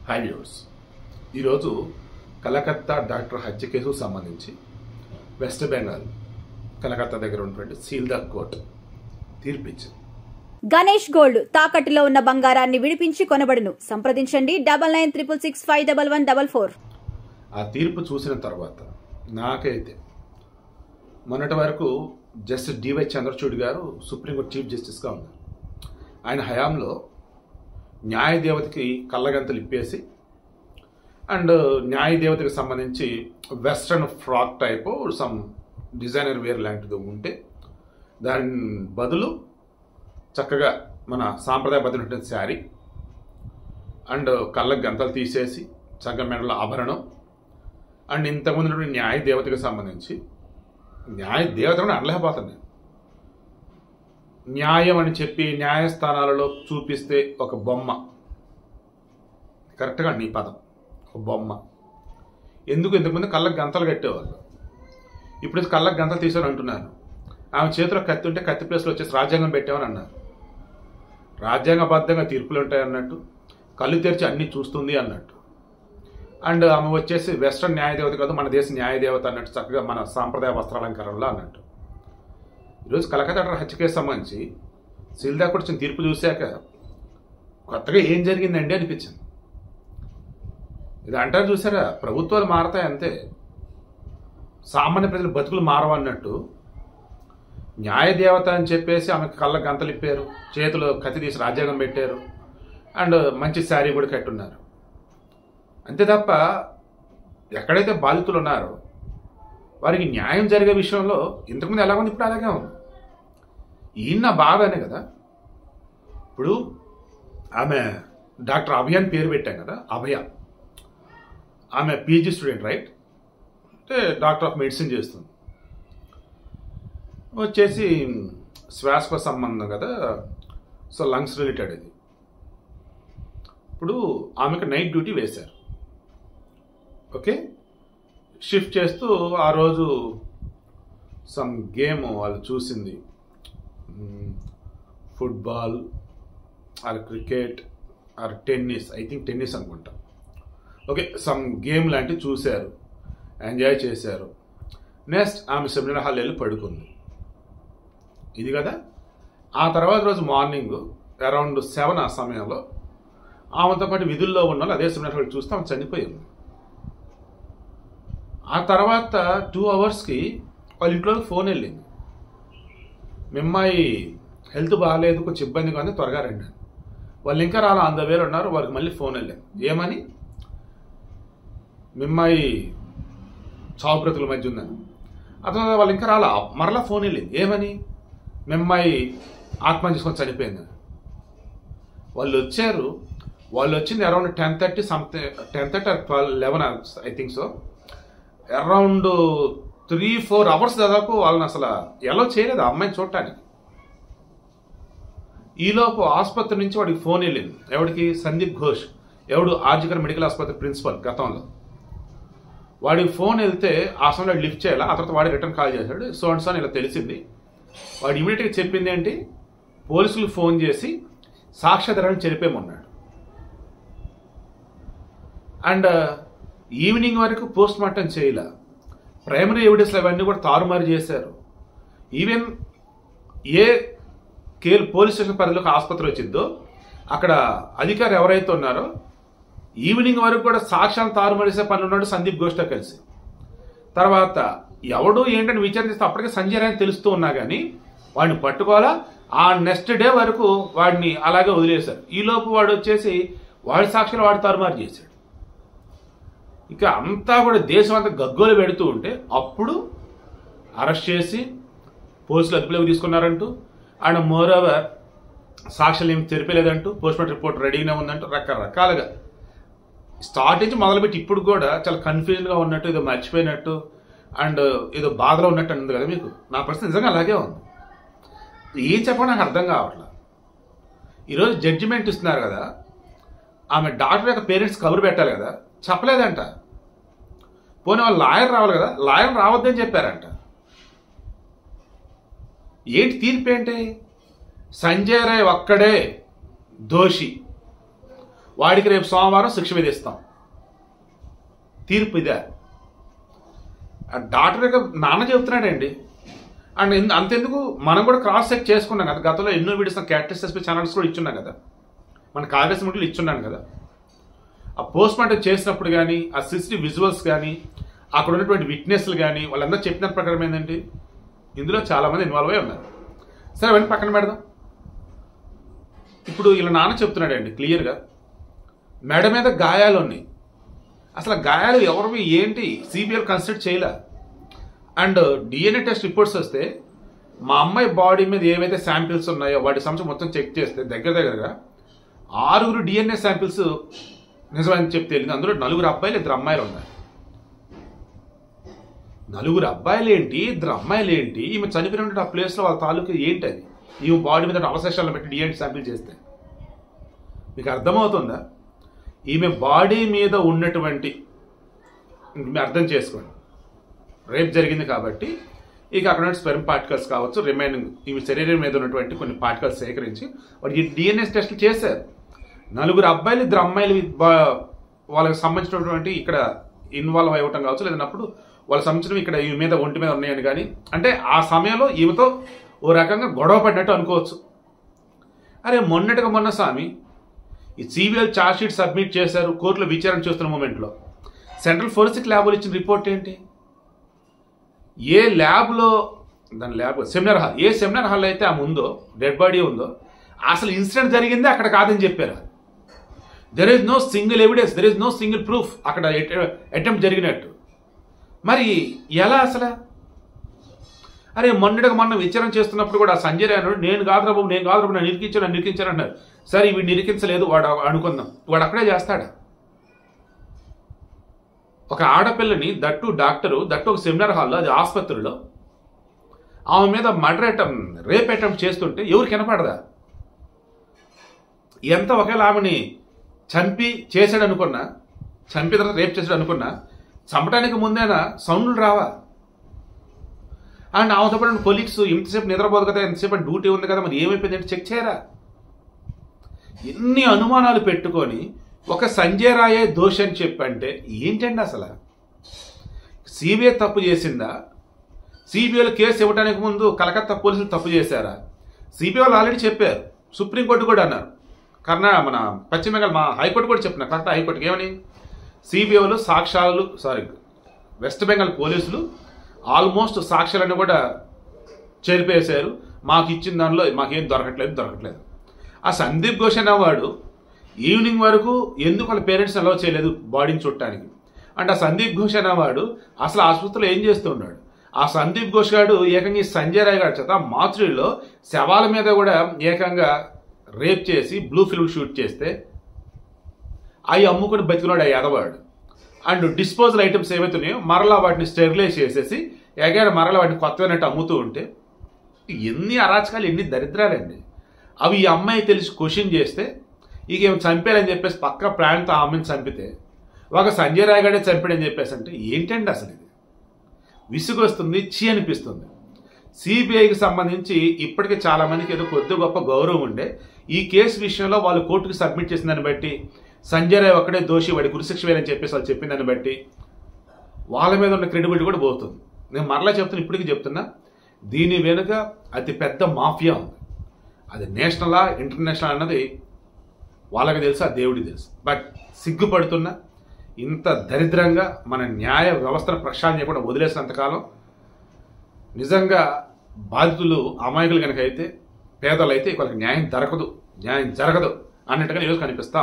High viewers, ఈరోజు Calcutta doctor హత్య కేసుకు సంబంధించి వెస్ట్ బెంగాల్ కలకత్తా దగ్గర ఉన్నటువంటి సీల్దా కోర్ట్ తీర్పిచ్చింది. గణేష్ గోల్డ్ తాకట్టులో ఉన్న బంగారాన్ని విడిపించి కొనబడును. సంప్రదించండి 9966651144. ఆ తీర్పు చూసిన తర్వాత నాకైతే మొన్నటి వరకు జస్టిస్ డివై చంద్రచూడ్ గారు సుప్రీంకోర్టు చీఫ్ జస్టిస్గా ఉన్నారు. ఆయన హయాంలో న్యాయదేవతకి కళ్ళగంతలు ఇప్పేసి అండ్ న్యాయదేవతకి సంబంధించి western frock type some designer wear లాంటిది ఉంటే దాని బదులు చక్కగా మన సాంప్రదాయబద్ధమైనటువంటి శారీ అండ్ కళ్ళకు గంతలు తీసేసి చక్కగా మెడలో ఆభరణం అండ్ ఇంతకుముందు న్యాయదేవతకి సంబంధించి న్యాయదేవతను అనలేకపోతాను నేను. న్యాయం అని చెప్పి న్యాయస్థానాలలో చూపిస్తే ఒక బొమ్మ, కరెక్ట్గా నీ పదం, ఒక బొమ్మ. ఇంతకుముందు కళ్ళకు గంతలు కట్టేవాళ్ళు, ఇప్పుడు కళ్ళకు గంతలు తీసారు అంటున్నారు. ఆమె చేతిలో కత్తి ఉంటే కత్తి ప్లేస్లో వచ్చేసి రాజ్యాంగం పెట్టామని అన్నారు. రాజ్యాంగబద్ధంగా తీర్పులు ఉంటాయి అన్నట్టు, కళ్ళు తెరిచి అన్నీ చూస్తుంది అన్నట్టు. అండ్ ఆమె వచ్చేసి వెస్ట్రన్ న్యాయదేవత కాదు, మన దేశ న్యాయదేవత అన్నట్టు, చక్కగా మన సాంప్రదాయ వస్త్రాలంకరణలో అన్నట్టు. ఈరోజు కలకత్తా హత్య కేసు సంబంధించి సీల్దా కోర్టు వచ్చిన తీర్పు చూశాక కొత్తగా ఏం జరిగిందండి అనిపించింది. ఇది అంటారు చూసారా, ప్రభుత్వాలు మారతాయి అంతే, సామాన్య ప్రజల బతుకులు మారవన్నట్టు. న్యాయదేవత అని చెప్పేసి ఆమెకు కళ్ళకు గంతలు ఇప్పారు, చేతిలో కత్తి తీసి రాజ్యాంగం పెట్టారు అండ్ మంచి శారీ కూడా కట్టున్నారు. అంతే తప్ప ఎక్కడైతే బాధితులు ఉన్నారో వారికి న్యాయం జరిగే విషయంలో ఇంతకుముందు ఎలా ఉంది, ఇప్పుడు అలాగే ఉంది. ఈయన బాధ అనే కదా. ఇప్పుడు ఆమె డాక్టర్ అభయ అని పేరు పెట్టాం కదా, అభయ. ఆమె పీజీ స్టూడెంట్, రైట్? అంటే డాక్టర్ ఆఫ్ మెడిసిన్ చేస్తుంది. వచ్చేసి శ్వాస సంబంధం కదా, సో లంగ్స్ రిలేటెడ్ ఇది. ఇప్పుడు ఆమెకు నైట్ డ్యూటీ వేశారు. ఓకే, షిఫ్ట్ చేస్తూ ఆ రోజు సమ్ గేమ్ వాళ్ళు చూసింది, football or cricket or tennis, I think tennis అనుకుంటా. ఓకే, సమ్ గేమ్ లాంటివి చూశారు, ఎంజాయ్ చేశారు. నెక్స్ట్ ఆమె సెమినార్ హాల్ వెళ్ళి పడుకుంది, ఇది కదా. ఆ తర్వాత రోజు మార్నింగ్ అరౌండ్ 7 ఆ సమయంలో ఆమెతో పాటు విధుల్లో ఉన్న వాళ్ళు అదే సెమినార్ హాల్ చూస్తే ఆమె చనిపోయింది. ఆ తర్వాత 2 అవర్స్కి వాళ్ళ ఇంట్లో ఫోన్ వెళ్ళింది, మీ అమ్మాయి హెల్త్ బాగాలేదు, కొంచెం ఇబ్బందిగా ఉంది, త్వరగా రండి. వాళ్ళు ఇంకా రాలా, ఆన్ ద వేలో ఉన్నారు. వారికి మళ్ళీ ఫోన్ వెళ్ళింది, ఏమని, మీ అమ్మాయి చావు బ్రతుకుల మధ్య ఉందని. ఆ తర్వాత వాళ్ళు ఇంకా రాలా, మరలా ఫోన్ వెళ్ళింది, ఏమని, మీ అమ్మాయి ఆత్మహత్య చేసుకొని చనిపోయింది. వాళ్ళు వచ్చారు, వాళ్ళు వచ్చింది around 10:30 something, 10:30 or 12, 11 I think so. Around 3-4 hours దాదాపు వాళ్ళని అసలు ఎలా చేయలేదు ఆ అమ్మాయిని చూడటానికి. ఈలోపు ఆసుపత్రి నుంచి వాడికి ఫోన్ వెళ్ళింది, ఎవడికి, సందీప్ ఘోష్, ఎవడు ఆర్జికర్ మెడికల్ ఆసుపత్రి ప్రిన్సిపల్ గతంలో. వాడికి ఫోన్ వెళ్తే ఆ సమయంలో లిఫ్ట్ చేయాలి. ఆ తర్వాత వాడి రిటర్న్ కాల్ చేశాడు, సో అండ్ సో ఇలా తెలిసింది. వాడు ఇమీడియట్గా చెప్పింది ఏంటి, పోలీసులకు ఫోన్ చేసి సాక్ష్యాధారాన్ని చెరిపేమన్నాడు. అండ్ ఈవినింగ్ వరకు పోస్ట్ మార్టం చేయలే, ప్రైమరీ ఎవిడెన్స్లు అవన్నీ కూడా తారుమారు చేశారు. ఈవెన్ ఏ పోలీస్ స్టేషన్ పరిధిలోకి ఆసుపత్రి వచ్చిందో అక్కడ అధికారి ఎవరైతే ఉన్నారో ఈవినింగ్ వరకు కూడా సాక్ష్యాలు తారుమారు చేసే పనులు ఉన్నాడు సందీప్ ఘోష్తో కలిసి. తర్వాత ఎవడు ఏంటని విచారిస్తే అప్పటికే సంజయ్ రాయ్ తెలుస్తూ ఉన్నా కానీ వాడిని పట్టుకోవాలా. ఆ నెక్స్ట్ డే వరకు వాడిని అలాగే వదిలేశారు. ఈలోపు వాడు వచ్చేసి వాడి సాక్ష్యాలు వాడు తారుమారు చేశాడు. ఇక అంతా కూడా దేశం అంతా గగ్గోలు పెడుతూ ఉంటే అప్పుడు అరెస్ట్ చేసి పోలీసులు అదుపులోకి తీసుకున్నారంటూ, అండ్ మోర్ ఓవర్ సాక్ష్యాలు ఏమి తెలిపలేదంటూ, పోస్ట్మార్టం రిపోర్ట్ రెడీగానే ఉందంటూ రకరకాలుగా స్టార్ట్ నుంచి మొదలుపెట్టి ఇప్పుడు కూడా చాలా కన్ఫ్యూజన్గా ఉన్నట్టు, ఏదో మర్చిపోయినట్టు అండ్ ఏదో బాధలో ఉన్నట్టు ఉంది కదా మీకు. నా పరిస్థితి నిజంగా అలాగే ఉంది. ఏం చెప్పడం నాకు అర్థం కావట్లేదు. ఈరోజు జడ్జిమెంట్ ఇస్తున్నారు కదా, ఆమె డాక్టర్ యొక్క పేరెంట్స్ కబురు పెట్టాలి కదా, చెప్పలేదంట. పోనీ వాళ్ళు లాయర్ రావాలి కదా, లాయర్ రావద్దని చెప్పారంట. ఏంటి తీర్పు ఏంటి, సంజయ్ రాయ్ ఒక్కడే దోషి, వాడికి రేపు సోమవారం శిక్ష విధిస్తాం. తీర్పు ఇదే. ఆ డాక్టర్ యొక్క నాన్న చెబుతున్నాడండి. అండ్ అంతెందుకు మనం కూడా క్రాస్ చెక్ చేసుకున్నాం కదా. గతంలో ఎన్నో వీడియోస్ క్యారెక్టర్స్ ఛానల్స్ కూడా ఇచ్చున్నాం కదా, మన కాంగ్రెస్ మీటింగ్లు ఇచ్చున్నాను కదా. ఆ పోస్ట్ మార్టం చేసినప్పుడు కానీ, ఆ సిసిటివ్ విజువల్స్ కానీ, అక్కడ ఉన్నటువంటి విట్నెస్లు కానీ వాళ్ళందరూ చెప్పిన ప్రకారం ఏంటంటే ఇందులో చాలామంది ఇన్వాల్వ్ అయి ఉన్నారు. సరే అవన్నీ పక్కన పెడదాం. ఇప్పుడు ఇలా నాన్న చెప్తున్నాడండి క్లియర్గా, మెడ మీద గాయాలు ఉన్నాయి. అసలు గాయాలు ఎవరివి ఏంటి సిబిఐ కన్సిడర్ చేయలే. అండ్ డిఎన్ఏ టెస్ట్ రిపోర్ట్స్ వస్తే మా అమ్మాయి బాడీ మీద ఏవైతే శాంపిల్స్ ఉన్నాయో వాటి సంబంధించి మొత్తం చెక్ చేస్తే దగ్గరగా 6 డిఎన్ఏ శాంపిల్స్ నిజమని చెప్పి తెలియదు. అందులో 4 అబ్బాయిలు 2 అమ్మాయిలు ఉన్నారు. 4 అబ్బాయిలు ఏంటి, 2 అమ్మాయిలు ఏంటి? ఈమె చనిపోయినటువంటి ఆ ప్లేస్లో వాళ్ళ తాలూకు ఏంటి అది? ఈమె బాడీ మీద అవశేషాలను పెట్టి డిఎన్ఏ శాంపిల్ చేస్తే మీకు అర్థమవుతుందా? ఈమె బాడీ మీద ఉన్నటువంటి, మీరు అర్థం చేసుకోండి, రేప్ జరిగింది కాబట్టి ఇక అక్కడ స్పెర్మ్ పార్టికల్స్ కావచ్చు, రిమైనింగ్ ఈమె శరీరం మీద ఉన్నటువంటి కొన్ని పార్టికల్స్ సేకరించి వాటికి డిఎన్ఏ టెస్ట్లు చేశారు. 4 అబ్బాయిలు 2 అమ్మాయిలు వాళ్ళకి సంబంధించినటువంటి ఇక్కడ ఇన్వాల్వ్ అవ్వటం కావచ్చు, లేదన్నప్పుడు వాళ్ళకి సంబంధించినవి ఇక్కడ ఈమె మీద ఒంటి మీద ఉన్నాయని కానీ, అంటే ఆ సమయంలో ఈమెతో ఓ రకంగా గొడవ పడినట్టు అనుకోవచ్చు. అరే మొన్న స్వామి ఈ సిబిఐ ఛార్జ్ షీట్ సబ్మిట్ చేశారు, కోర్టులో విచారణ చేస్తున్న మూమెంట్లో సెంట్రల్ ఫోరెన్సిక్ ల్యాబ్లో ఇచ్చిన రిపోర్ట్ ఏంటి? ఏ ల్యాబ్లో, దాని ల్యాబ్ సెమినార్ హాల్, ఏ సెమినార్ హాల్ అయితే ఆమె ఉందో, డెడ్ బాడీ ఉందో, అసలు ఇన్సిడెంట్ జరిగిందే అక్కడ కాదని చెప్పారు. There is no single evidence, there is no single proof అక్కడ అటెంప్ట్ జరిగినట్టు. మరి ఎలా అసలు? అరే మొన్న విచారణ చేస్తున్నప్పుడు కూడా సంజయ్ అన్నాడు, నేను కాదు బాబు నన్ను నిరికించాను అన్నారు. సరే ఇవి నిరికించలేదు వాడు అనుకుందాం, వాడు అక్కడే చేస్తాడా? ఒక ఆడపిల్లని దట్టు డాక్టరు, దట్టు ఒక సెమినార్ హాల్లో, అది ఆసుపత్రిలో ఆమె మీద రేప్ అటెంప్ట్ చేస్తుంటే ఎవరికి వినపడదా? ఎంత ఒకవేళ ఆమెని చంపి చేశాడు అనుకున్నా, చంపి తర్వాత రేప్ చేశాడు అనుకున్నా, చంపడానికి ముందేనా సౌండ్లు రావా? అండ్ ఆమెతో పాటు కొలీగ్స్ ఇంతసేపు నిద్రపోదు కదా, ఎంతసేపు డ్యూటీ ఉంది కదా, మరి ఏమైపోయిందంటే చెక్ చేయరా? ఎన్ని అనుమానాలు పెట్టుకొని ఒక సంజయ్ రాయే దోషి అని చెప్పంటే ఏంటండి అసలు? సిబిఐ తప్పు చేసిందా? సిబిఐలో కేసు ఇవ్వడానికి ముందు కలకత్తా పోలీసులు తప్పు చేశారా? సిబిఐ వాళ్ళు ఆల్రెడీ చెప్పారు, సుప్రీంకోర్టు కూడా అన్నారు, మన పశ్చిమ బెంగాల్ మా హైకోర్టు కూడా చెప్పిన, కరెక్ట్ హైకోర్టుకి ఏమని? సిబిఐలో వెస్ట్ బెంగాల్ పోలీసులు ఆల్మోస్ట్ సాక్ష్యాలన్నీ కూడా చెరిపేశారు, మాకు ఇచ్చిన దానిలో మాకేం దొరకట్లేదు. ఆ సందీప్ ఘోష్ అనేవాడు ఈవినింగ్ వరకు ఎందుకు వాళ్ళ పేరెంట్స్ అలౌ చేయలేదు బాడీని చుట్టానికి? అంటే ఆ సందీప్ ఘోష్ అనేవాడు అసలు ఆసుపత్రిలో ఏం చేస్తూ ఉన్నాడు? ఆ సందీప్ ఘోష్ గారు ఏకంగా సంజయ్ రాయ్ గారి చేత మాతృలో శవాల మీద కూడా ఏకంగా రేప్ చేసి బ్లూ ఫిల్మ్ షూట్ చేస్తే అవి అమ్ముకుని బతికినాడు ఆ యాదవాడు. అండ్ డిస్పోజల్ ఐటమ్స్ ఏవైతున్నాయో మరలా వాటిని స్టెరిలైజ్ చేసేసి ఎగైనా మరలా వాటిని కొత్తమైనట్టు అమ్ముతూ ఉంటే ఎన్ని అరాచకాలు, ఎన్ని దరిద్రాలండి. అవి ఈ అమ్మాయి తెలిసి క్వశ్చన్ చేస్తే ఇక ఏమి చంపారని చెప్పేసి పక్క ప్లాన్తో ఆ అమ్మాయిని చంపితే ఒక సంజయ్ రాయ్ గారే చంపాడని చెప్పేసి అంటే ఏంటండి అసలు? ఇది విసుగు వస్తుంది, చీ అనిపిస్తుంది. సిబిఐకి సంబంధించి ఇప్పటికే చాలా మందికి ఏదో కొద్ది గొప్ప గౌరవం ఉండే, ఈ కేసు విషయంలో వాళ్ళు కోర్టుకు సబ్మిట్ చేసిన దాన్ని బట్టి సంజయ్ రాయ్ ఒక్కడే దోషి, వాడి గురిశిక్ష వేయాలని చెప్పేసి వాళ్ళు చెప్పిన దాన్ని బట్టి వాళ్ళ మీద ఉన్న క్రెడిబిలిటీ కూడా పోతుంది. నేను మరలా చెప్తున్నా, ఇప్పటికీ చెప్తున్నా, దీని వెనుక అతి పెద్ద మాఫియా ఉంది. అది నేషనలా ఇంటర్నేషనల్ అన్నది వాళ్ళకి తెలుసు, ఆ దేవుడికి తెలుసు. బట్ సిగ్గుపడుతున్నా, ఇంత దరిద్రంగా మన న్యాయ వ్యవస్థను ప్రక్షాళన చేయకుండా వదిలేసినంతకాలం నిజంగా బాధితులు అమాయకులు కనుక అయితే, పేదలు అయితే వాళ్ళకి న్యాయం జరగదు అన్నట్టుగా ఈరోజు కనిపిస్తా.